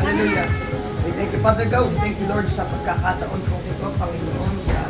Hallelujah. We thank you, Father God. We thank you, Lord, sa pagkakataon ko ito, Panginoon, sa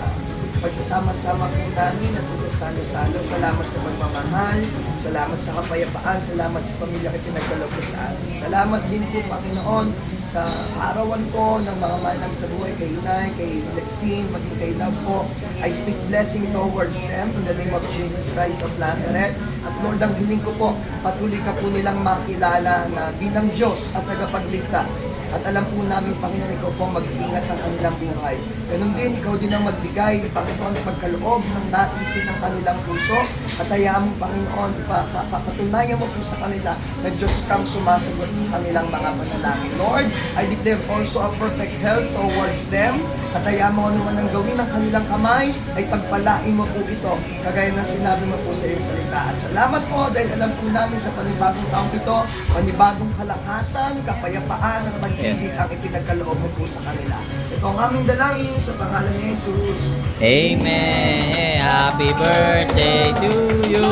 pagsasama-sama po namin at pagsasalo-salo. Salamat sa pagmamahal, salamat sa kapayapaan, salamat sa pamilya kayo pinagdalaw ko sa atin. Salamat din po, Panginoon, sa arawan ko ng mga mahal namin sa buhay, kay Inay, kay Lexine, maging kay Love po. I speak blessing towards them in the name of Jesus Christ of Nazareth. At Lord, ang hiling ko po, patuloy ka po nilang makilala na bilang Diyos at tagapagligtas. At alam po namin, Panginoon, ikaw po mag-iingat ng kanilang buhay. Ganun din, ikaw din ang magbigay, Panginoon, pagkaloob ng naisin ng kanilang puso. At hayaan mo, Panginoon, papatunayan mo po sa kanila na Diyos kang sumasagot sa kanilang mga panalangin. Lord, I declare also a perfect health towards them. At hayaan mo naman ang gawin ng kanilang kamay, ay pagpalain mo po ito, kagaya ng sinabi mo po sa iyong salita. At salamat po dahil alam po namin sa panibagong taong ito, panibagong kalakasan, kapayapaan at pag-ibig ang ipinagkaloob mo po sa kanila. Ito ang aming dalangin sa pangalan ni Jesus. Amen. Happy birthday to you.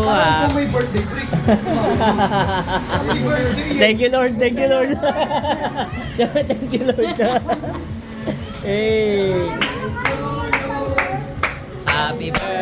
Parang kung may birthday, please. Happy birthday. Thank you, Lord. Thank you, Lord. Thank you, Lord. Hey. Happy birthday.